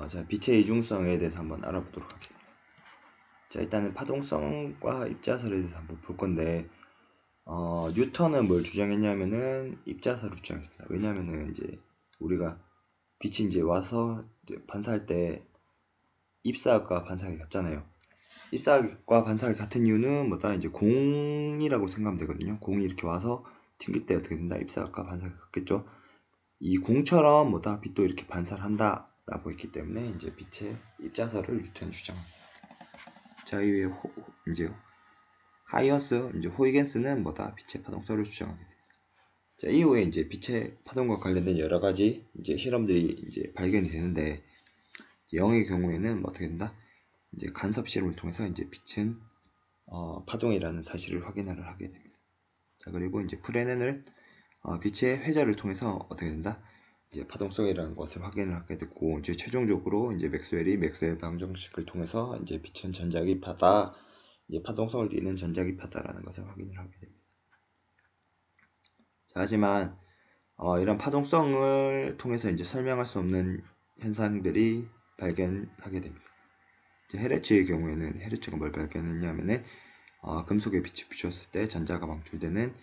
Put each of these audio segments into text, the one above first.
자, 빛의 이중성에 대해서 한번 알아보도록 하겠습니다. 자, 일단은 파동성과 입자설에 대해서 한번 볼 건데, 뉴턴은 뭘 주장했냐면은 입자설을 주장했습니다. 왜냐면은 이제 우리가 빛이 이제 와서 이제 반사할 때 입사각과 반사각이 같잖아요. 입사각과 반사각이 같은 이유는 뭐다? 이제 공이라고 생각하면 되거든요. 공이 이렇게 와서 튕길 때 어떻게 된다? 입사각과 반사각이 같겠죠. 이 공처럼 뭐다? 빛도 이렇게 반사를 한다라고 했기 때문에 이제 빛의 입자설을 뉴턴이 주장합니다. 자, 이후에 이제 하이언스, 이제 호이겐스는 뭐다? 빛의 파동설을 주장하게 됩니다. 자, 이후에 이제 빛의 파동과 관련된 여러 가지 이제 실험들이 이제 발견이 되는데, 영의 경우에는 뭐 어떻게 된다? 이제 간섭 실험을 통해서 이제 빛은 파동이라는 사실을 확인을 하게 됩니다. 자, 그리고 이제 프레넨을 빛의 회자를 통해서 어떻게 된다? 이제 파동성이라는 것을 확인을 하게 됐고, 이제 최종적으로 이제 맥스웰이 맥스웰 방정식을 통해서 이제 빛은 전자기파다, 이제 파동성을 띠는 전자기파다라는 것을 확인을 하게 됩니다. 자, 하지만 이런 파동성을 통해서 이제 설명할 수 없는 현상들이 발견하게 됩니다. 이제 헤르츠의 경우에는 헤르츠가 뭘 발견했냐면은 금속에 빛이 비추었을 때 전자가 방출되는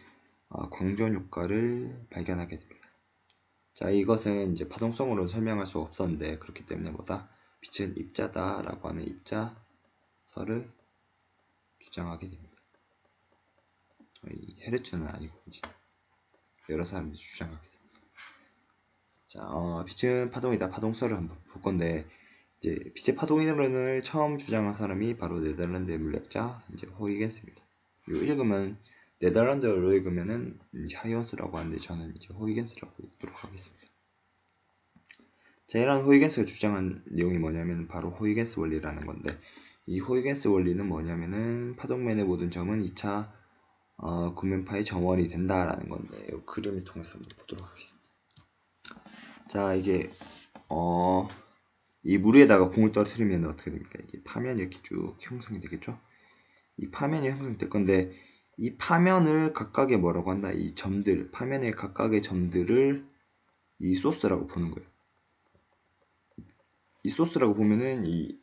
광전 효과를 발견하게 됩니다. 자, 이것은 이제 파동성으로 설명할 수 없었는데, 그렇기 때문에 뭐다? 빛은 입자다라고 하는 입자설을 주장하게 됩니다. 헤르츠는 아니고 이제 여러 사람들이 주장하게 됩니다. 자, 빛은 파동이다. 파동설을 한번 볼 건데, 이제 빛의 파동 이론을 처음 주장한 사람이 바로 네덜란드의 물리학자 이제 호이겐스입니다. 이 읽으면 네덜란드어로 읽으면은 하이언스라고 하는데, 저는 이제 호이겐스라고 읽도록 하겠습니다. 자, 이런 호이겐스가 주장한 내용이 뭐냐면 바로 호이겐스 원리라는 건데, 이 호이겐스 원리는 뭐냐면은 파동면의 모든 점은 2차 구면파의 점원이 된다라는 건데, 이 그림을 통해서 한번 보도록 하겠습니다. 자, 이게 이 물 위에다가 공을 떨어뜨리면 어떻게 됩니까? 이게 파면이 이렇게 쭉 형성이 되겠죠? 이 파면이 형성될 건데, 이 파면을 각각의 뭐라고 한다? 이 점들, 파면의 각각의 점들을 이 소스라고 보는 거예요. 이 소스라고 보면은 이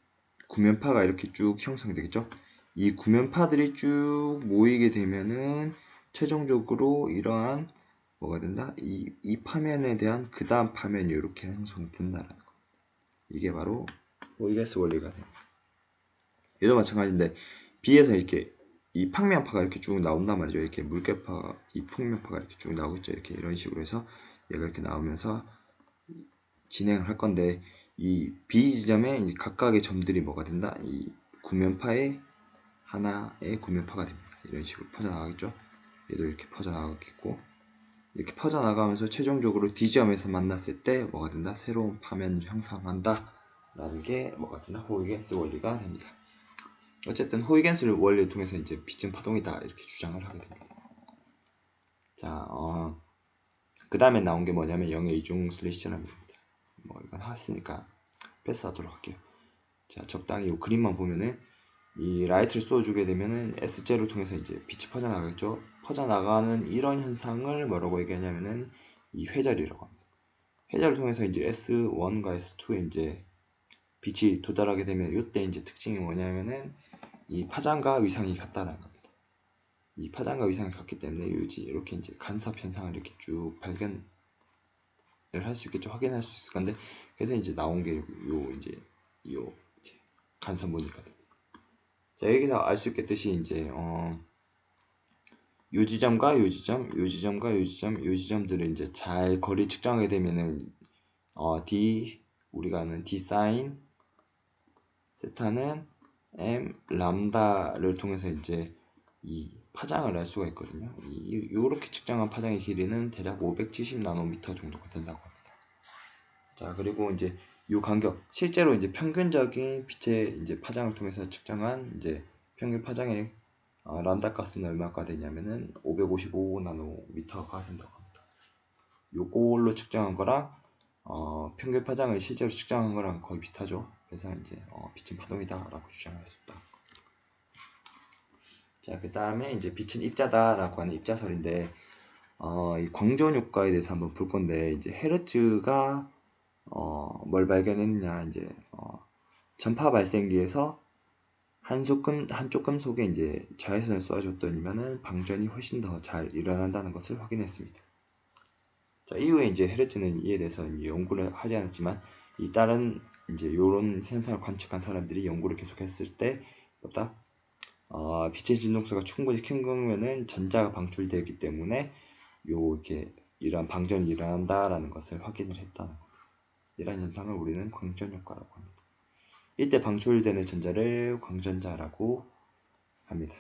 구면파가 이렇게 쭉 형성이 되겠죠? 이 구면파들이 쭉 모이게 되면은 최종적으로 이러한 뭐가 된다? 이 파면에 대한 그 다음 파면이 이렇게 형성된다라는 거. 이게 바로 호이겐스 원리가 됩니다. 얘도 마찬가지인데, B에서 이렇게 이 평면파가 이렇게 쭉 나온단 말이죠. 이렇게 물결파, 이 평면파가 이렇게 쭉 나오고 있죠. 이렇게 이런 식으로 해서 얘가 이렇게 나오면서 진행을 할 건데, 이 B 지점에 이제 각각의 점들이 뭐가 된다? 이 구면파의 하나의 구면파가 됩니다. 이런 식으로 퍼져나가겠죠. 얘도 이렇게 퍼져나가겠고, 이렇게 퍼져나가면서 최종적으로 D점에서 만났을 때 뭐가 된다? 새로운 파면 형성한다 라는 게 뭐가 된다? 호이겐스 원리가 됩니다. 어쨌든 호이겐스 원리를 통해서 이제 빛은 파동이다 이렇게 주장을 하게 됩니다. 자, 그 다음에 나온 게 뭐냐면 영의 이중 슬래시라입니다. 뭐 이건 했으니까 패스하도록 할게요. 자, 적당히 이 그림만 보면은 이 라이트를 쏘주게 되면은 S0를 통해서 이제 빛이 퍼져나가겠죠. 퍼져나가는 이런 현상을 뭐라고 얘기하냐면은 이 회절이라고 합니다. 회절을 통해서 이제 S1과 S2에 이제 빛이 도달하게 되면 이때 이제 특징이 뭐냐면은 이 파장과 위상이 같다라는 겁니다. 이 파장과 위상이 같기 때문에 이렇게 이제 간섭 현상을 이렇게 쭉 발견을 할 수 있겠죠. 확인할 수 있을 건데, 그래서 이제 나온 게 이제 간섭 무늬가 됩니다. 자, 여기서 알 수 있겠듯이 이제 요 지점과 요 지점, 요 지점과 요 지점, 요 지점들을 이제 잘 거리 측정하게 되면은 D 우리가 아는 D 사인 세타는 M 람다를 통해서 이제 이 파장을 알 수가 있거든요. 요렇게 측정한 파장의 길이는 대략 570 나노미터 정도가 된다고 합니다. 자, 그리고 이제 요 간격, 실제로 이제 평균적인 빛의 이제 파장을 통해서 측정한 이제 평균 파장의 람다 값은 얼마가 되냐면은 555 나노미터가 된다고 합니다. 요걸로 측정한 거랑 평균 파장을 실제로 측정한 거랑 거의 비슷하죠. 그래서 이제 빛은 파동이다라고 주장할 수 있다. 자, 그 다음에 이제 빛은 입자다라고 하는 입자설인데, 이 광전 효과에 대해서 한번 볼 건데, 이제 헤르츠가 뭘 발견했냐, 이제, 전파 발생기에서 한쪽 금속에 이제 자외선을 쏴줬더니면은 방전이 훨씬 더 잘 일어난다는 것을 확인했습니다. 자, 이후에 이제 헤르츠는 이에 대해서 이제 연구를 하지 않았지만, 이 다른 이제 요런 현상을 관측한 사람들이 연구를 계속했을 때, 뭐다? 빛의 진동수가 충분히 큰 경우에는 전자가 방출되기 때문에 이렇게 이러한 방전이 일어난다라는 것을 확인을 했다는 겁니다. 이러한 현상을 우리는 광전 효과라고 합니다. 이때 방출되는 전자를 광전자라고 합니다.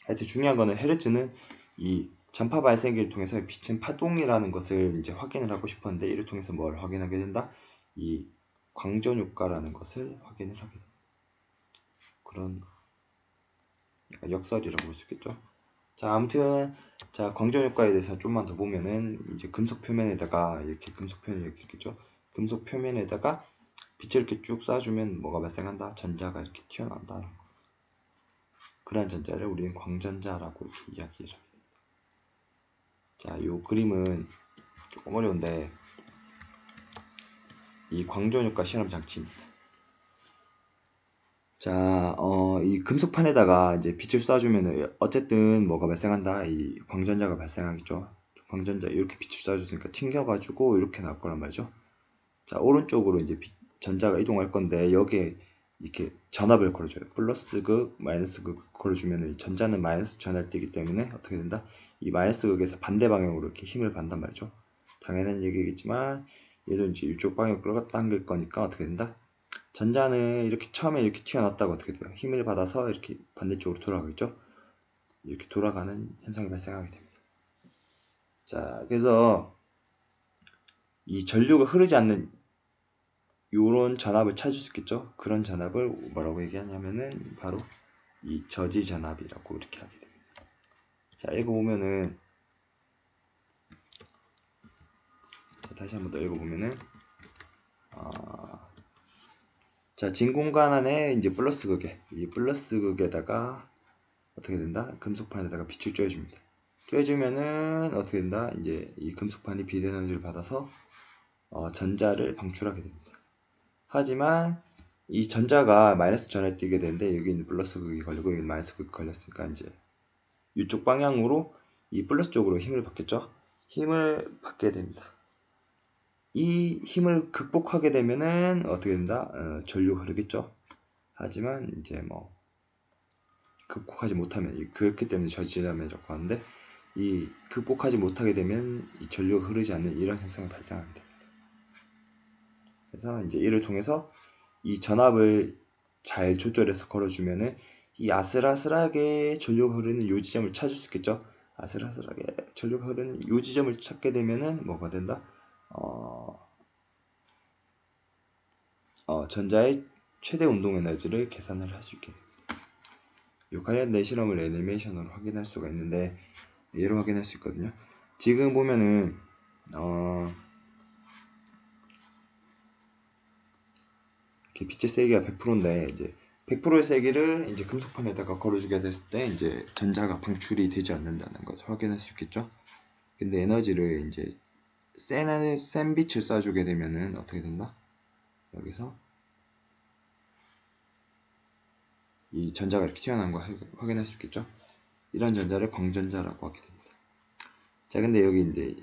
하여튼 중요한 거는 헤르츠는 이 전파 발생기를 통해서 빛은 파동이라는 것을 이제 확인을 하고 싶었는데, 이를 통해서 뭘 확인하게 된다? 이 광전 효과라는 것을 확인을 하게 됩니다. 그런 약간 역설이라고 볼 수 있겠죠. 자, 아무튼 자, 광전 효과에 대해서 좀만 더 보면은 이제 금속 표면에다가 이렇게 금속 표면이 이렇게 있겠죠. 금속 표면에다가 빛을 이렇게 쭉 쏴주면 뭐가 발생한다? 전자가 이렇게 튀어나온다는 거. 그러한 전자를 우리는 광전자라고 이렇게 이야기를 합니다. 자, 이 그림은 조금 어려운데 이 광전 효과 실험 장치입니다. 자, 이 금속판에다가 이제 빛을 쏴주면은 어쨌든 뭐가 발생한다? 이 광전자가 발생하겠죠. 광전자 이렇게 빛을 쏴줬으니까 튕겨가지고 이렇게 나올 거란 말이죠. 자, 오른쪽으로 이제 전자가 이동할 건데 여기에 이렇게 전압을 걸어줘요. 플러스 극, 마이너스 극 걸어주면 전자는 마이너스 전하를 띠기 때문에 어떻게 된다? 이 마이너스 극에서 반대 방향으로 이렇게 힘을 받단 말이죠. 당연한 얘기겠지만 얘도 이제 이쪽 방향으로 끌어당길 거니까 어떻게 된다? 전자는 이렇게 처음에 이렇게 튀어나왔다가 어떻게 돼요? 힘을 받아서 이렇게 반대쪽으로 돌아가겠죠? 이렇게 돌아가는 현상이 발생하게 됩니다. 자, 그래서 이 전류가 흐르지 않는 요런 전압을 찾을 수 있겠죠? 그런 전압을 뭐라고 얘기하냐면은 바로 이 저지 전압이라고 이렇게 하게 됩니다. 자, 읽어보면은 자, 다시 한번 더 읽어보면은 자, 진 공간 안에 이제 플러스 극에 이 플러스 극에다가 어떻게 된다? 금속판에다가 빛을 쬐줍니다. 쬐주면은 어떻게 된다? 이제 이 금속판이 비대에너지를 받아서 전자를 방출하게 됩니다. 하지만 이 전자가 마이너스 전하를 띠게 되는데 여기 있는 플러스 극이 걸리고 여기 마이너스 극이 걸렸으니까 이제 이쪽 방향으로 이 플러스 쪽으로 힘을 받겠죠. 힘을 받게 됩니다. 이 힘을 극복하게 되면은 어떻게 된다? 전류가 흐르겠죠. 하지만 이제 뭐 극복하지 못하면 그렇기 때문에 저지전압이라고 하는데, 이 극복하지 못하게 되면 이 전류가 흐르지 않는 이런 현상이 발생하게 됩니다. 그래서 이제 이를 통해서 이 전압을 잘 조절해서 걸어주면은 이 아슬아슬하게 전류가 흐르는 요 지점을 찾을 수 있겠죠. 아슬아슬하게 전류가 흐르는 요 지점을 찾게 되면은 뭐가 된다? 전자의 최대 운동 에너지를 계산을 할 수 있게 됩니다. 이 관련된 실험을 애니메이션으로 확인할 수가 있는데 얘로 확인할 수 있거든요. 지금 보면은 이렇게 빛의 세기가 100%인데 이제 100%의 세기를 이제 금속판에다가 걸어주게 됐을 때 이제 전자가 방출이 되지 않는다는 것을 확인할 수 있겠죠. 근데 에너지를 이제 센 빛을 쏴주게 되면은 어떻게 된다? 여기서 이 전자가 이렇게 튀어나온 거 확인할 수 있겠죠. 이런 전자를 광전자라고 하게 됩니다. 자, 근데 여기 이제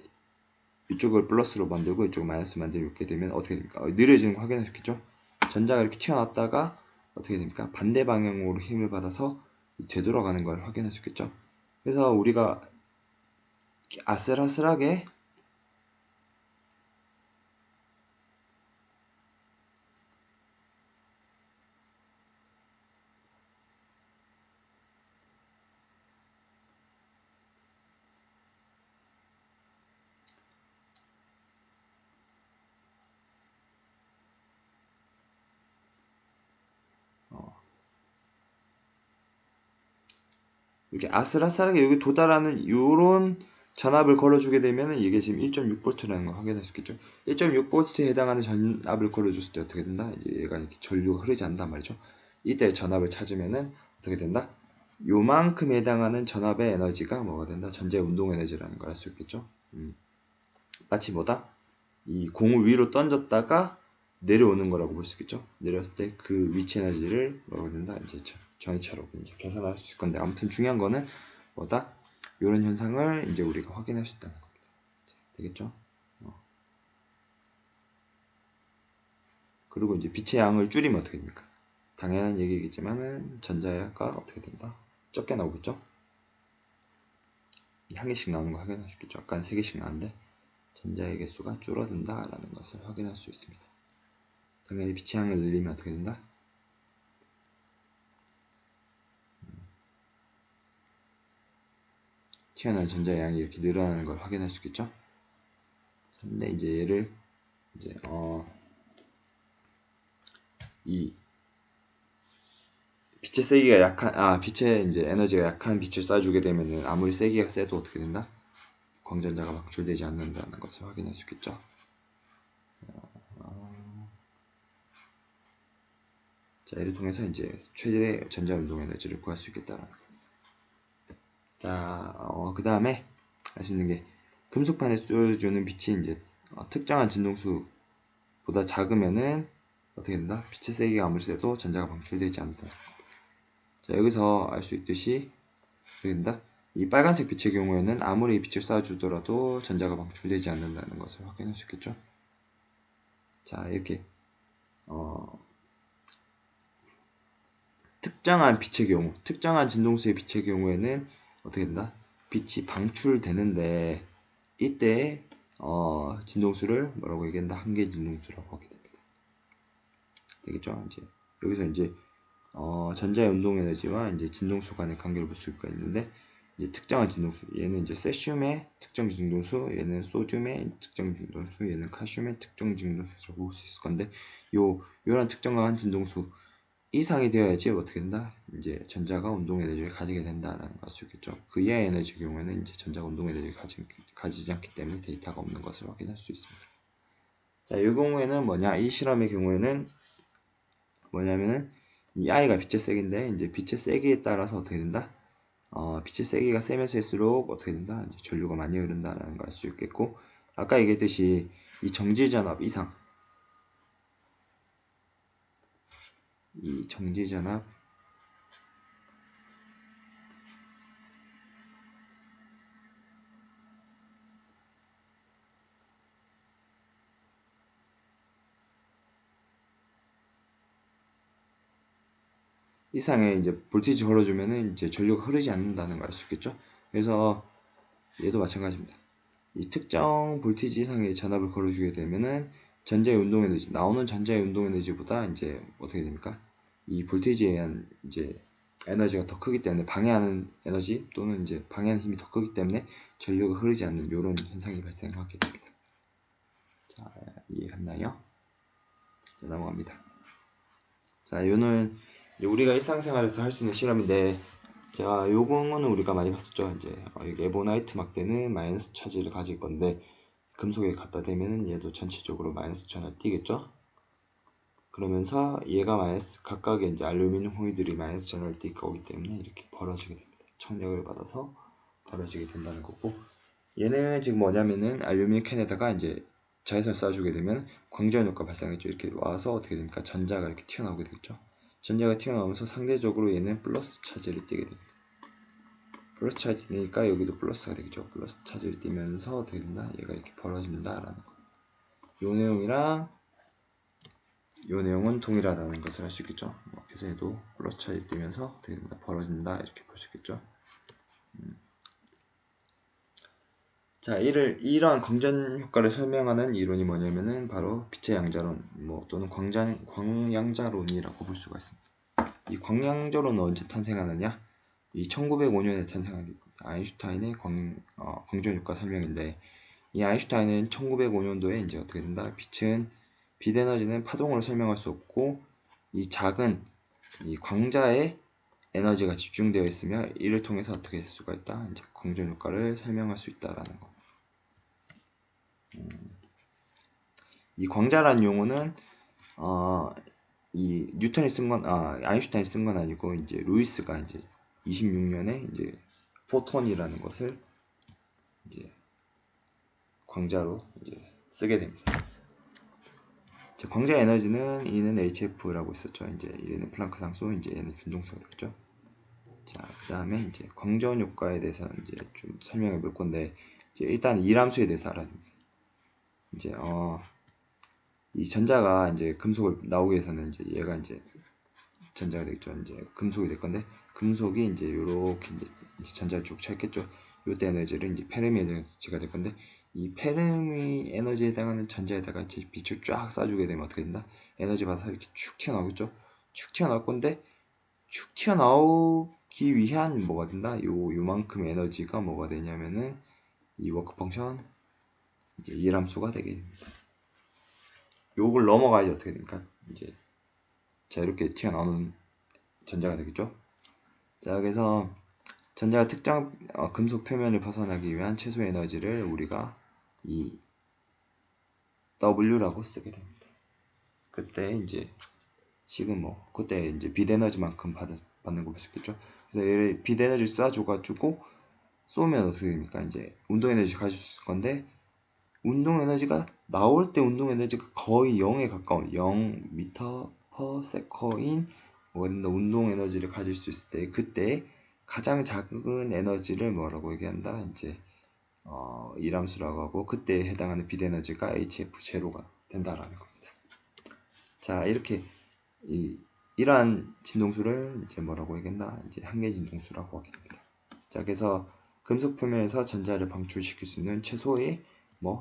이쪽을 플러스로 만들고 이쪽을 마이너스 만들게 되면 어떻게 됩니까? 느려지는 거 확인할 수 있겠죠. 전자가 이렇게 튀어나왔다가 어떻게 됩니까? 반대 방향으로 힘을 받아서 되돌아가는 걸 확인할 수 있겠죠. 그래서 우리가 아슬아슬하게 이렇게 아슬아슬하게 여기 도달하는 요런 전압을 걸어주게 되면 이게 지금 1.6V라는 걸 확인할 수 있겠죠. 1.6V에 해당하는 전압을 걸어줬을 때 어떻게 된다? 이제 얘가 이렇게 전류가 흐르지 않는단 말이죠. 이때 전압을 찾으면은 어떻게 된다? 요만큼 해당하는 전압의 에너지가 뭐가 된다? 전자의 운동 에너지라는 걸 알 수 있겠죠. 마치 뭐다? 이 공을 위로 던졌다가 내려오는 거라고 볼 수 있겠죠. 내려왔을 때 그 위치 에너지를 뭐라고 된다? 이제 전위차로 이제 계산할 수 있을 건데, 아무튼 중요한 거는 뭐다? 이런 현상을 이제 우리가 확인할 수 있다는 겁니다. 되겠죠? 그리고 이제 빛의 양을 줄이면 어떻게 됩니까? 당연한 얘기겠지만은 전자가 어떻게 된다? 적게 나오겠죠? 한 개씩 나오는 거 확인할 수 있겠죠? 아까는 세 개씩 나왔는데 전자의 개수가 줄어든다라는 것을 확인할 수 있습니다. 당연히 빛의 양을 늘리면 어떻게 된다? 튀어나온 전자의 양이 이렇게 늘어나는 걸 확인할 수 있겠죠? 근데 이제 얘를 이제 이 빛의 세기가 약한 빛의 이제 에너지가 약한 빛을 쏴주게 되면은 아무리 세기가 세도 어떻게 된다? 광전자가 방출되지 않는다는 것을 확인할 수 있겠죠. 자, 이를 통해서 이제 최대 전자 운동 에너지를 구할 수 있겠다라는 겁니다. 자, 그 다음에 알 수 있는 게 금속판에 쏘여주는 빛이 이제 특정한 진동수보다 작으면은 어떻게 된다? 빛의 세기가 아무리 세도 전자가 방출되지 않는다. 자, 여기서 알 수 있듯이 어떻게 된다? 이 빨간색 빛의 경우에는 아무리 빛을 쏴주더라도 전자가 방출되지 않는다는 것을 확인할 수 있겠죠. 자, 이렇게 특정한 빛의 경우, 특정한 진동수의 빛의 경우에는 어떻게 된다? 빛이 방출되는데 이때 진동수를 뭐라고 얘기한다? 한계 진동수라고 하게 됩니다. 되겠죠? 이제 여기서 이제 전자의 운동 에너지와 이제 진동수 간의 관계를 볼 수가 있는데, 이제 특정한 진동수, 얘는 이제 세슘의 특정 진동수, 얘는 소듐의 특정 진동수, 얘는 칼슘의 특정 진동수라고 볼 수 있을 건데, 요런 특정한 진동수 이상이 되어야지 어떻게 된다? 이제 전자가 운동 에너지를 가지게 된다라는 걸 알 수 있겠죠. 그 이하의 에너지의 경우에는 이제 전자가 운동 에너지를 가지지 않기 때문에 데이터가 없는 것을 확인할 수 있습니다. 자, 이 경우에는 뭐냐? 이 실험의 경우에는 뭐냐면은 이 I가 빛의 세기인데, 이제 빛의 세기에 따라서 어떻게 된다? 빛의 세기가 세면 세수록 어떻게 된다? 이제 전류가 많이 흐른다라는 걸 알 수 있겠고, 아까 얘기했듯이 이 정지전압 이상, 이 정지전압 이상의 이제 볼티지 걸어주면은 이제 전류가 흐르지 않는다는 걸 알 수 있겠죠. 그래서 얘도 마찬가지입니다. 이 특정 볼티지 이상의 전압을 걸어주게 되면은 전자의 운동 에너지, 나오는 전자의 운동 에너지보다 이제 어떻게 됩니까? 이 볼티지에 의한 이제 에너지가 더 크기 때문에 방해하는 에너지 또는 이제 방해하는 힘이 더 크기 때문에 전류가 흐르지 않는 이런 현상이 발생하게 됩니다. 자, 이해갔나요? 자, 넘어갑니다. 자, 요는 이제 우리가 일상생활에서 할 수 있는 실험인데, 자, 요거는 우리가 많이 봤었죠. 이제 여기 에보나이트 막대는 마이너스 차지를 가질 건데 금속에 갖다 대면은 얘도 전체적으로 마이너스 전을 띠겠죠. 그러면서 얘가 마이너스, 각각의 이제 알루미늄 호이들이 마이너스 전을 띠 거기 때문에 이렇게 벌어지게 됩니다. 청력을 받아서 벌어지게 된다는 거고, 얘는 지금 뭐냐면은 알루미늄 캔에다가 이제 자외선을 쏴주게 되면 광전 효과 발생했죠. 이렇게 와서 어떻게 됩니까? 전자가 이렇게 튀어나오게 되겠죠. 전자가 튀어나오면서 상대적으로 얘는 플러스 차지를 띠게 됩니다. 플러스 차지니까 여기도 플러스가 되겠죠. 플러스 차지를 띠면서 어떻게 된다? 얘가 이렇게 벌어진다라는 거. 요 내용이랑 요 내용은 동일하다는 것을 알 수 있겠죠. 그래서 얘도 플러스 차지를 띠면서 어떻게 된다? 벌어진다 이렇게 볼 수 있겠죠. 자, 이러한 광전 효과를 설명하는 이론이 뭐냐면은 바로 빛의 양자론, 또는 광양자론이라고 볼 수가 있습니다. 이 광양자론은 언제 탄생하느냐? 이 1905년에 탄생합니다. 아인슈타인의 광전 효과 설명인데, 이 아인슈타인은 1905년도에 이제 어떻게 된다? 빛 에너지는 파동으로 설명할 수 없고, 이 작은 이 광자의 에너지가 집중되어 있으며 이를 통해서 어떻게 할 수가 있다? 이제 광전 효과를 설명할 수 있다라는 거. 이 광자라는 용어는 이 뉴턴이 쓴 건 아인슈타인이 쓴 건 아니고 이제 루이스가 이제 26년에 이제 포톤이라는 것을 이제 광자로 이제 쓰게 됩니다. 자, 광자 에너지는 E는 HF라고 있었죠. 이제 얘는 플랑크 상수, 이제 얘는 진동수가 되겠죠. 자, 그 다음에 이제 광전 효과에 대해서 이제 좀 설명해 볼 건데, 이제 일단 이람수에 대해서 알아야 됩니다. 이제 이 전자가 이제 금속을 나오기 위해서는 이제 얘가 이제 전자가 되겠죠. 이제 금속이 될 건데, 금속이 이제 요렇게 이제 전자를 쭉 찰겠죠. 요때 에너지를 이제 페르미 에너지가 될 건데, 이 페르미 에너지에 해당하는 전자에다가 이제 빛을 쫙 쏴주게 되면 어떻게 된다? 에너지 받아서 이렇게 축 튀어나오겠죠. 축 튀어나올 건데, 축 튀어나오기 위한 뭐가 된다? 요만큼 에너지가 뭐가 되냐면은 이 워크 펑션 이제 이해함수가 되게 됩니다. 요걸 넘어가야지 어떻게 됩니까? 이제 자 이렇게 튀어나오는 전자가 되겠죠. 자 그래서 전자가 특정 금속 표면을 벗어나기 위한 최소 에너지를 우리가 이 W라고 쓰게 됩니다. 그때 이제 지금 그때 이제 빛 에너지만큼 받는 거 볼 수 있겠죠. 그래서 얘를 빛 에너지 쏴줘가지고 쏘면 어떻게 됩니까? 이제 운동 에너지 가질 수 있을 건데 운동 에너지가 나올 때 운동 에너지가 거의 0에 가까운 0m/s인 운동 에너지를 가질 수 있을 때 그때 가장 작은 에너지를 뭐라고 얘기한다? 이제 이람수라고 하고 그때에 해당하는 빛 에너지가 HF0가 된다라는 겁니다. 자 이렇게 이러한 진동수를 이제 뭐라고 얘기한다? 이제 한계 진동수라고 하게 됩니다. 자 그래서 금속 표면에서 전자를 방출시킬 수 있는 최소의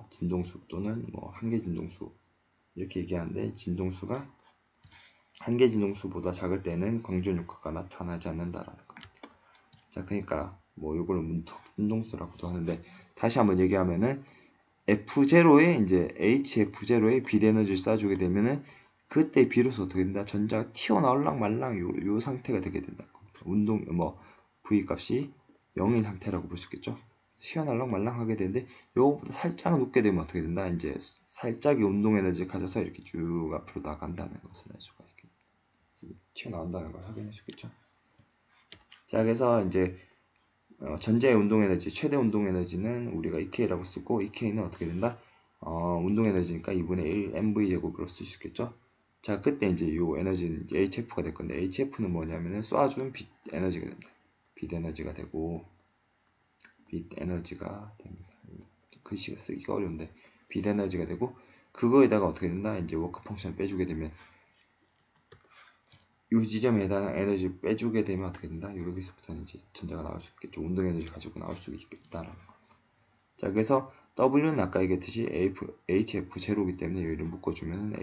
진동수 또는 한계 진동수 이렇게 얘기하는데 진동수가 한계 진동수보다 작을 때는 광전 효과가 나타나지 않는다라는 겁니다. 자 그러니까 이걸 운동수라고도 하는데 다시 한번 얘기하면은 F0에 이제 HF0에 빛 에너지를 쏴주게 되면은 그때 비로소 어떻게 된다? 전자가 튀어나올랑 말랑 요 상태가 되게 된다. 운동 V 값이 0인 상태라고 볼 수 있겠죠. 튀어나올랑 말랑 하게 되는데 요거보다 살짝 높게 되면 어떻게 된다? 이제 살짝의 운동 에너지를 가져서 이렇게 쭉 앞으로 나간다는 것을 알 수가 있겠습니다. 튀어나온다는 걸 확인할 수 있겠죠. 자 그래서 이제 전자의 운동 에너지 최대 운동 에너지는 우리가 EK라고 쓰고 EK는 어떻게 된다? 운동 에너지니까 2분의 1 mv 제곱으로 쓸 수 있겠죠. 자 그때 이제 요 에너지는 이제 HF가 될 건데 HF는 뭐냐면은 쏴준 빛 에너지가 됩니다. 빛 에너지가 되고 빛 에너지가 됩니다. 글씨가 쓰기가 어려운데 빛 에너지가 되고 그거에다가 어떻게 된다? 이제 워크 펑션 빼주게 되면 이 지점에 해당하는 에너지 빼주게 되면 어떻게 된다? 여기서부터는 이제 전자가 나올 수 있겠죠. 운동 에너지 가지고 나올 수 있겠다라는 거. 자 그래서 W는 아까 얘기했듯이 HF0이기 때문에 여기를 묶어주면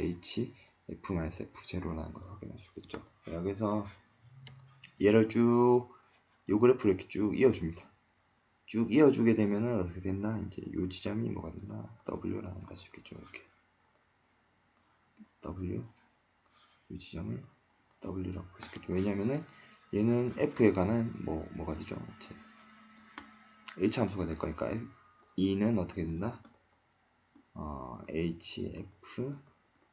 HF-F0라는 걸 확인할 수 있겠죠. 자, 그래서 얘를 쭉 이 그래프를 이렇게 쭉 이어줍니다. 쭉 이어주게 되면은 어떻게 된다? 이제 이 지점이 뭐가 된다? W라는 걸 알 수 있겠죠. 이렇게 W 이 지점을 W라고 볼 수 있겠죠. 왜냐면은 얘는 F에 관한 뭐가 되죠? 이제 1차 함수가 될 거니까 E는 어떻게 된다?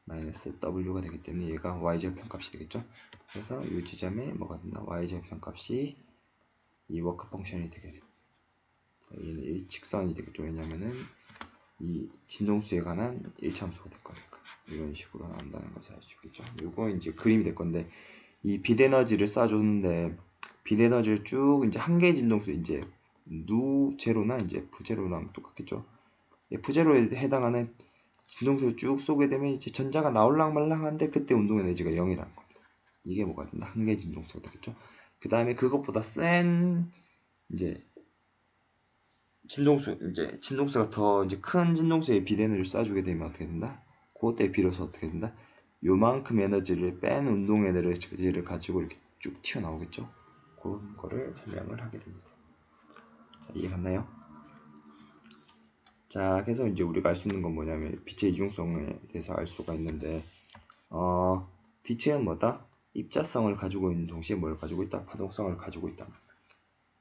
HF-W가 되기 때문에 얘가 y절편값이 되겠죠. 그래서 이 지점에 뭐가 된다? y절편값이 이 워크 펑션이 되게 됩니다. 얘는 일직선이 되겠죠. 왜냐면은 이 진동수에 관한 1차 함수가 될 거니까 이런 식으로 나온다는 것을 알 수 있겠죠. 이거 이제 그림이 될 건데 이 빛 에너지를 쏴줬는데 빛 에너지를 쭉 이제 한계 진동수 이제 누 제로나 이제 F 제로랑 똑같겠죠. F0에 해당하는 진동수를 쭉 쏘게 되면 이제 전자가 나올랑 말랑한데 그때 운동 에너지가 0이라는 겁니다. 이게 뭐가 된다? 한계 진동수가 되겠죠. 그 다음에 그것보다 센 이제 진동수가 더 이제 큰 진동수에 빛 에너지를 쏴주게 되면 어떻게 된다? 그때 비로소 어떻게 된다? 요만큼 에너지를 뺀 운동 에너지를 가지고 이렇게 쭉 튀어나오겠죠. 그런 거를 설명을 하게 됩니다. 자, 이해 갔나요? 자, 그래서 이제 우리가 알 수 있는 건 뭐냐면 빛의 이중성에 대해서 알 수가 있는데 빛은 뭐다? 입자성을 가지고 있는 동시에 뭘 가지고 있다? 파동성을 가지고 있다.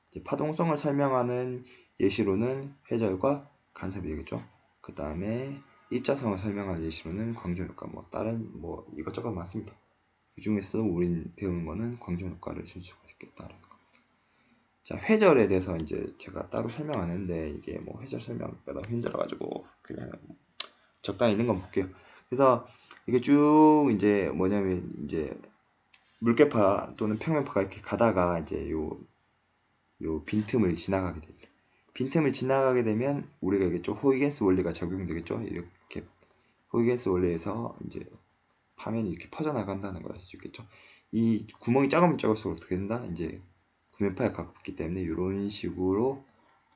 이제 파동성을 설명하는 예시로는 회절과 간섭이 되겠죠. 그 다음에 입자성을 설명하는 예시로는 광전효과 다른 이것저것 많습니다. 그 중에서 우린 배우는 거는 광전효과를 쓸 수가 있겠다라는 겁니다. 자, 회절에 대해서 이제 제가 따로 설명 안 했는데 이게 회절 설명가 너무 힘들어가지고 그냥 적당히 있는 건 볼게요. 그래서 이게 쭉 이제 뭐냐면 이제 물개파 또는 평면파가 이렇게 가다가 이제 요 빈틈을 지나가게 됩니다. 빈틈을 지나가게 되면 우리가 이겠죠. 호이겐스 원리가 적용되겠죠. 이렇게 호이겐스 원리에서 이제 파면이 이렇게 퍼져나간다는 걸 알 수 있겠죠. 이 구멍이 작으면 작을수록 어떻게 된다? 이제 구면파에 가깝기 때문에 이런 식으로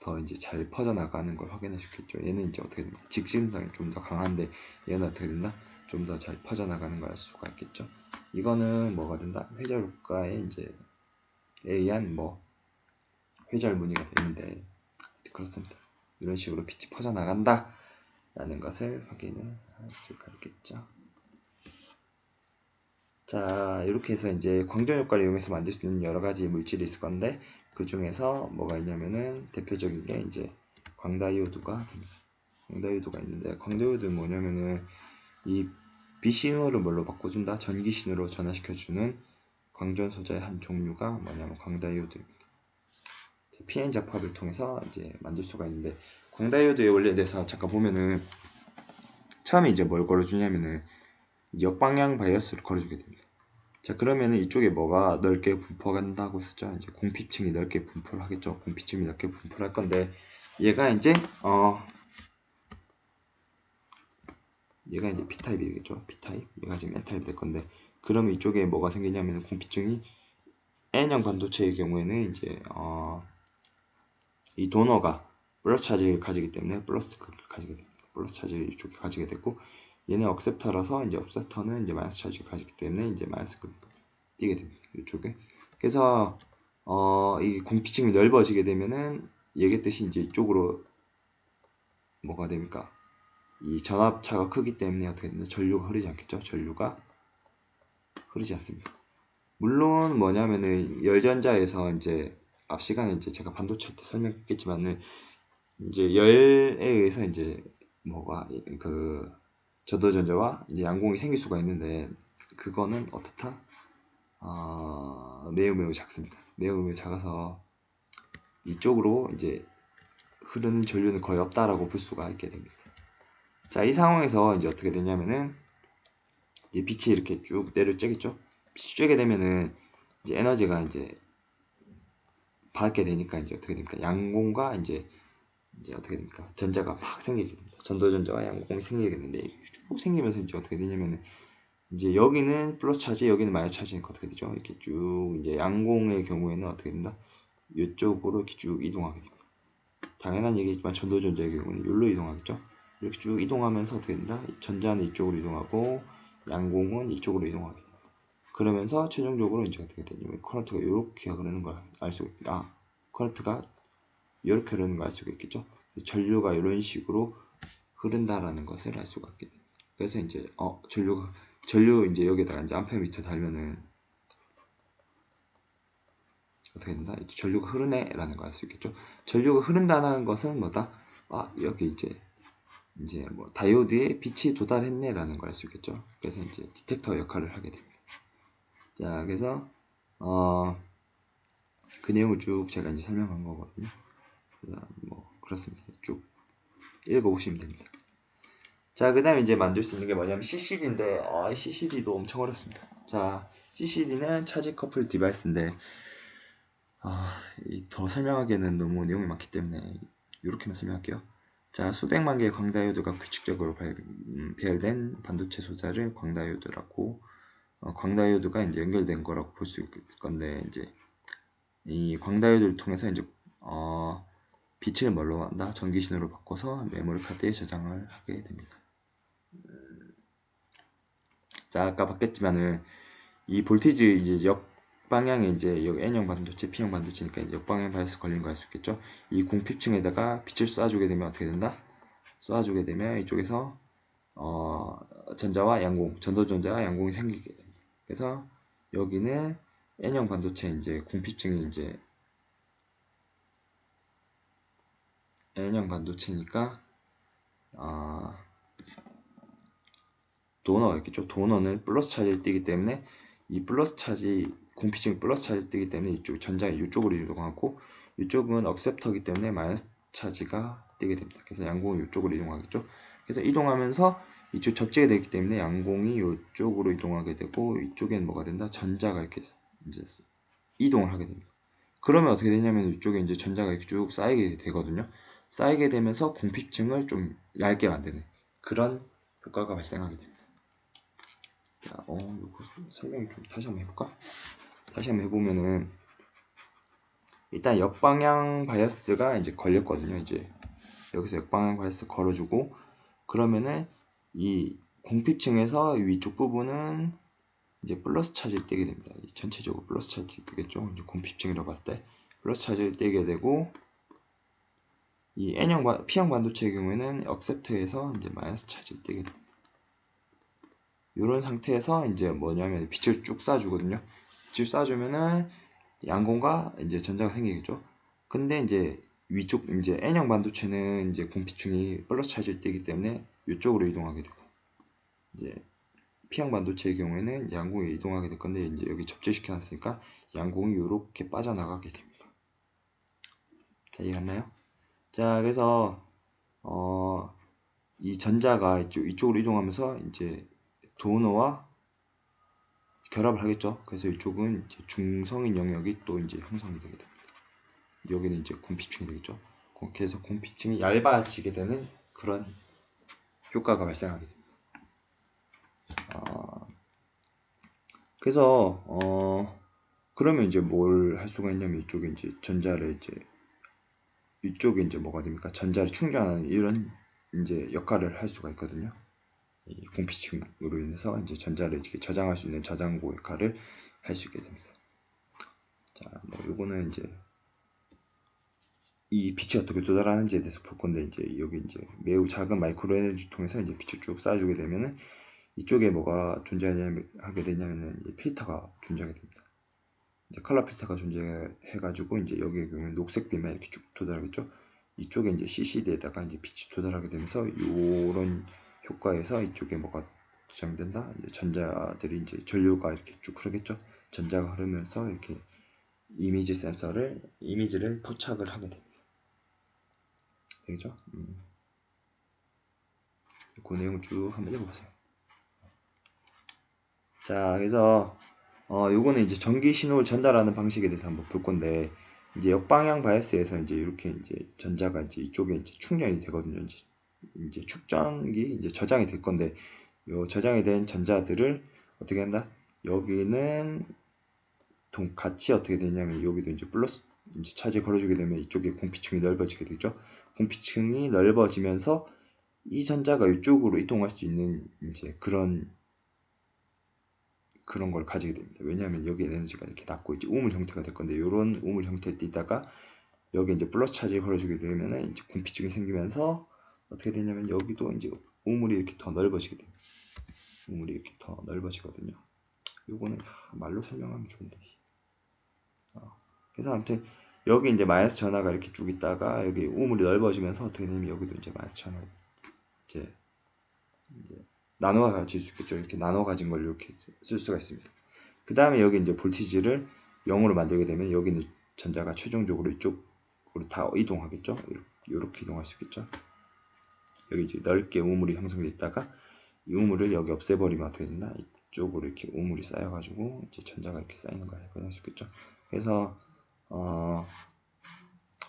더 이제 잘 퍼져나가는 걸 확인할 수 있겠죠. 얘는 이제 어떻게 됩니까? 직진성이 좀 더 강한데 얘는 어떻게 된다? 좀 더 잘 퍼져나가는 걸 알 수가 있겠죠. 이거는 뭐가 된다? 회절 효과에 이제 의한 뭐 회절 무늬가 되는데 그렇습니다. 이런 식으로 빛이 퍼져나간다 라는 것을 확인을 할 수가 있겠죠. 자, 이렇게 해서 이제 광전 효과를 이용해서 만들 수 있는 여러 가지 물질이 있을 건데 그 중에서 뭐가 있냐면은 대표적인 게 이제 광다이오드가 됩니다. 광다이오드가 있는데 광다이오드는 뭐냐면은 이 빛신호를 뭘로 바꿔준다? 전기신호로 전환시켜주는 광전 소재의 한 종류가 뭐냐면 광다이오드입니다. PN 잡합을 통해서 이제 만들 수가 있는데 광다이오드의 원리에 대해서 잠깐 보면은 처음에 이제 뭘 걸어주냐면은 역방향 바이어스를 걸어주게 됩니다. 자, 그러면은 이쪽에 뭐가 넓게 분포한다고 했었죠. 이제 공피층이 넓게 분포를 하겠죠. 공피층이 넓게 분포를 할 건데 얘가 이제 얘가 이제 P타입이 되겠죠. P타입. 얘가 지금 N타입이 될 건데 그러면 이쪽에 뭐가 생기냐면 공피층이 N형 반도체의 경우에는 이제 이 도너가 플러스 차지를 가지기 때문에 플러스 가지게 됩니다. 플러스 차지를 이쪽에 가지게 되고 얘는 억셉터라서 이제 억셉터는 이제 마이너스 차지를 가지기 때문에 이제 마이너스 띄게 됩니다. 이쪽에. 그래서 이 공피층이 넓어지게 되면은 얘기했듯이 이제 이쪽으로 뭐가 됩니까? 이 전압차가 크기 때문에 어떻게 되나 전류가 흐르지 않겠죠? 전류가 흐르지 않습니다. 물론 뭐냐면은 열전자에서 이제 앞 시간에 이제 제가 반도체 할 때 설명했겠지만은 이제 열에 의해서 이제 뭐가 그 저도전자와 이제 양공이 생길 수가 있는데 그거는 어떻다? 매우 작습니다. 매우 작아서 이쪽으로 이제 흐르는 전류는 거의 없다라고 볼 수가 있게 됩니다. 자, 이 상황에서 이제 어떻게 되냐면은 이제 빛이 이렇게 쭉 내려쬐겠죠. 빛이 쬐게 되면은 이제 에너지가 이제 받게 되니까 이제 어떻게 됩니까? 양공과 이제 어떻게 됩니까? 전자가 막 생기게 됩니다. 전도전자와 양공이 생기게 되는데 쭉 생기면서 이제 어떻게 되냐면은 이제 여기는 플러스 차지, 여기는 마이너스 차지니까 어떻게 되죠? 이렇게 쭉 이제 양공의 경우에는 어떻게 된다? 이쪽으로 이렇게 쭉 이동하게 됩니다. 당연한 얘기지만 전도전자의 경우는 여기로 이동하겠죠? 이렇게 쭉 이동하면서 어떻게 된다? 전자는 이쪽으로 이동하고 양공은 이쪽으로 이동하게 됩니다. 그러면서 최종적으로 이제 어떻게 되냐면 커런트가 이렇게 흐르는 걸 알 수가 있겠죠. 커런트가 이렇게 흐르는 걸 알 수가 있겠죠. 전류가 이런 식으로 흐른다라는 것을 알 수가 있게 됩니다. 그래서 이제 전류 이제 여기다가 이제 암페어미터 달면은 어떻게 된다? 이제 전류가 흐르네라는 걸 알 수 있겠죠. 전류가 흐른다는 것은 뭐다? 여기 이제 뭐 다이오드에 빛이 도달했네라는 걸 알 수 있겠죠. 그래서 이제 디텍터 역할을 하게 됩니다. 자, 그래서 그 내용을 쭉 제가 이제 설명한 거거든요. 뭐 그렇습니다. 쭉 읽어보시면 됩니다. 자, 그 다음에 이제 만들 수 있는 게 뭐냐면 CCD인데 CCD도 엄청 어렵습니다. 자, CCD는 차지 커플 디바이스인데 더 설명하기에는 너무 내용이 많기 때문에 이렇게만 설명할게요. 자, 수백만 개의 광다이오드가 규칙적으로 배열된 반도체 소자를 광다이오드라고 광다이오드가 이제 연결된 거라고 볼 수 있을 건데 이제 이 광다이오드를 통해서 이제 빛을 뭘로 한다? 전기신호로 바꿔서 메모리 카드에 저장을 하게 됩니다. 자, 아까 봤겠지만은 이 볼티지 이제 역방향에 이제 여기 N형 반도체, P형 반도체니까 이제 역방향 바이어스 걸린 거 알 수 있겠죠? 이 공핍층에다가 빛을 쏴주게 되면 어떻게 된다? 쏴주게 되면 이쪽에서 전자와 양공, 전도전자와 양공이 생기게 됩니다. 그래서 여기는 N형 반도체 이제 공핍층이 이제 N형 반도체니까 도너가 있겠죠. 도너는 플러스 차지를 띠기 때문에 이 플러스 차지 공피층이 플러스 차지를 띠기 때문에 이쪽 전자가 이쪽으로 이동하고 이쪽은 억셉터이기 때문에 마이너스 차지가 띠게 됩니다. 그래서 양공은 이쪽으로 이동하겠죠. 그래서 이동하면서 이쪽 접지가 되기 때문에 양공이 이쪽으로 이동하게 되고 이쪽엔 뭐가 된다? 전자가 이렇게 이제 이동을 하게 됩니다. 그러면 어떻게 되냐면 이쪽에 이제 전자가 이렇게 쭉 쌓이게 되거든요. 쌓이게 되면서 공피층을 좀 얇게 만드는 그런 효과가 발생하게 됩니다. 자, 이거 설명을 좀 다시 한번 해볼까? 다시 한번 해보면은 일단 역방향 바이어스가 이제 걸렸거든요. 이제 여기서 역방향 바이어스 걸어주고 그러면은 이 공피층에서 위쪽 부분은 이제 플러스 차지를 떼게 됩니다. 전체적으로 플러스 차지를 떼겠죠. 이제 공피층이라고 봤을 때 플러스 차지를 떼게 되고 이 N형 P형 반도체의 경우에는 억셉트에서 이제 마이너스 차지를 떼게 됩니다. 이런 상태에서 이제 뭐냐면 빛을 쭉 쏴주거든요. 빛을 쏴주면은 양공과 이제 전자가 생기겠죠. 근데 이제 위쪽 이제 N형 반도체는 이제 공피층이 플러스 차지를 떼기 때문에 이쪽으로 이동하게 되고 이제 P형 반도체의 경우에는 양공이 이동하게 될 건데 이제 여기 접재시켜 놨으니까 양공이 이렇게 빠져나가게 됩니다. 자, 이해갔나요? 자, 그래서 이 전자가 이쪽으로 이동하면서 이제 도너와 결합을 하겠죠. 그래서 이쪽은 이제 중성인 영역이 또 이제 형성이 되게 됩니다. 여기는 이제 공피층이 되겠죠. 그래서 공피층이 얇아지게 되는 그런 효과가 발생하게 됩니다. 그래서 그러면 이제 뭘 할 수가 있냐면 이쪽에 이제 전자를 이쪽에 이제 뭐가 됩니까? 전자를 충전하는 이런 이제 역할을 할 수가 있거든요. 이 공피층으로 인해서 이제 전자를 이렇게 저장할 수 있는 저장고 역할을 할 수 있게 됩니다. 자, 뭐 요거는 이제 이 빛이 어떻게 도달하는지에 대해서 볼 건데 이제 여기 이제 매우 작은 마이크로 에너지 통해서 이제 빛을 쭉 쏴주게 되면은 이쪽에 뭐가 존재하게 되냐면은 필터가 존재하게 됩니다. 이제 컬러 필터가 존재해가지고 이제 여기에 보면 녹색 빛만 이렇게 쭉 도달하겠죠. 이쪽에 이제 CCD에다가 이제 빛이 도달하게 되면서 이런 효과에서 이쪽에 뭐가 저장된다. 이제 전자들이 이제 전류가 이렇게 쭉 흐르겠죠. 전자가 흐르면서 이렇게 이미지를 포착을 하게 됩니다. 되겠죠? 그 내용을 쭉 한번 읽어보세요. 자, 그래서 요거는 이제 전기 신호를 전달하는 방식에 대해서 한번 볼 건데 이제 역방향 바이어스에서 이제 이렇게 이제 전자가 이제 이쪽에 이제 충전이 되거든요. 이제 축전기 이제 저장이 될 건데 요 저장이 된 전자들을 어떻게 한다? 여기는 같이 어떻게 되냐면 여기도 이제 플러스 이제 차지 걸어주게 되면 이쪽에 공피층이 넓어지게 되죠. 공피층이 넓어지면서 이 전자가 이쪽으로 이동할 수 있는 이제 그런 걸 가지게 됩니다. 왜냐하면 여기 에너지가 이렇게 낮고 이제 우물 형태가 될 건데 이런 우물 형태에 있다가 여기 이제 플러스 차지를 걸어주게 되면은 이제 공피층이 생기면서 어떻게 되냐면 여기도 이제 우물이 이렇게 더 넓어지게 됩니다. 우물이 이렇게 더 넓어지거든요. 요거는 말로 설명하면 좋은데. 그래서 아무튼 여기 이제 마이너스 전하가 이렇게 쭉 있다가 여기 우물이 넓어지면서 어떻게 되냐면 여기도 이제 마이너스 전하 이제 나눠 가질 수 있겠죠. 이렇게 나눠 가진 걸 이렇게 쓸 수가 있습니다. 그 다음에 여기 이제 볼티지를 0으로 만들게 되면 여기는 전자가 최종적으로 이쪽으로 다 이동하겠죠. 이렇게 이동할 수 있겠죠. 여기 이제 넓게 우물이 형성되어 있다가 이 우물을 여기 없애버리면 어떻게 된다? 이쪽으로 이렇게 우물이 쌓여가지고 이제 전자가 이렇게 쌓이는 걸 확인할 수 있겠죠. 그래서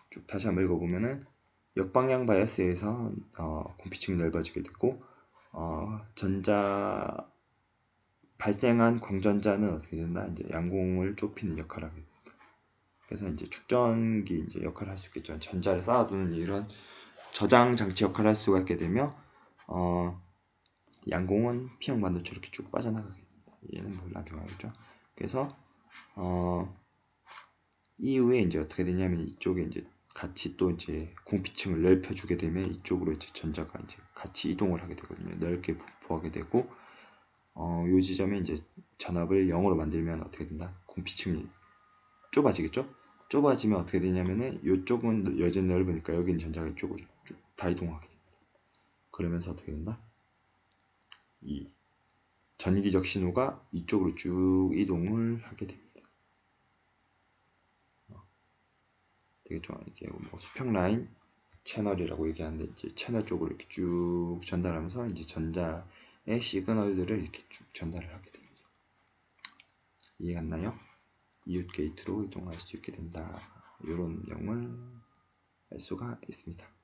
쭉 다시 한번 읽어보면은 역방향 바이어스에서 공피층이 넓어지게 되고 전자 발생한 광전자는 어떻게 된다? 이제 양공을 좁히는 역할을 하게 됩니다. 그래서 이제 축전기 이제 역할을 할 수 있겠죠. 전자를 쌓아두는 이런 저장 장치 역할을 할 수가 있게 되며 양공은 P형 반도체 이렇게 쭉 빠져나가게 됩니다. 얘는 뭘 나중에 하겠죠. 그래서 이후에 이제 어떻게 되냐면 이쪽에 이제 같이 또 이제 공피층을 넓혀주게 되면 이쪽으로 이제 전자가 이제 같이 이동을 하게 되거든요. 넓게 분포하게 되고 요 지점에 이제 전압을 0으로 만들면 어떻게 된다? 공피층이 좁아지겠죠? 좁아지면 어떻게 되냐면은 이쪽은 여전히 넓으니까 여기 있는 전자가 이쪽으로 쭉 다 이동하게 됩니다. 그러면서 어떻게 된다? 이 전기적 신호가 이쪽으로 쭉 이동을 하게 됩니다. 되겠죠? 이게 뭐 수평 라인 채널이라고 얘기하는데 이제 채널 쪽으로 이렇게 쭉 전달하면서 이제 전자의 시그널들을 이렇게 쭉 전달을 하게 됩니다. 이해갔나요? 이웃 게이트로 이동할 수 있게 된다. 이런 내용을 알 수가 있습니다.